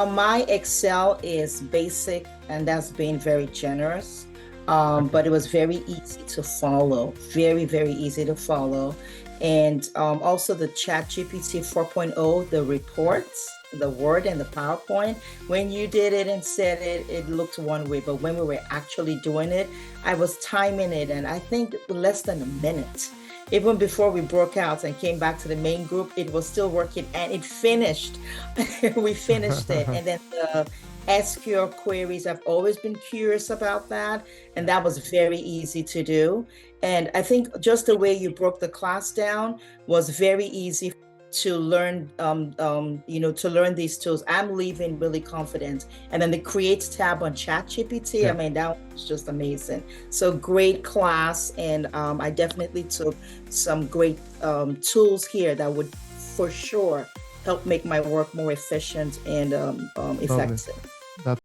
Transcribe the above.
My Excel is basic, and that's being very generous. Okay. But it was very easy to follow, very, very easy to follow. And also the Chat GPT 4.0, the reports, the Word and the PowerPoint, when you did it and said it, it looked one way. But when we were actually doing it, I was timing it, and I think less than a minute. Even before we broke out and came back to the main group, it was still working and it finished. We finished it. And then the SQL queries, I've always been curious about that. And that was very easy to do. And I think just the way you broke the class down was very easy to learn, to learn these tools. I'm leaving really confident. And then the create tab on ChatGPT, I Yeah. mean, that was just amazing. So great class. And I definitely took some great tools here that would for sure help make my work more efficient and Lovely. effective. That's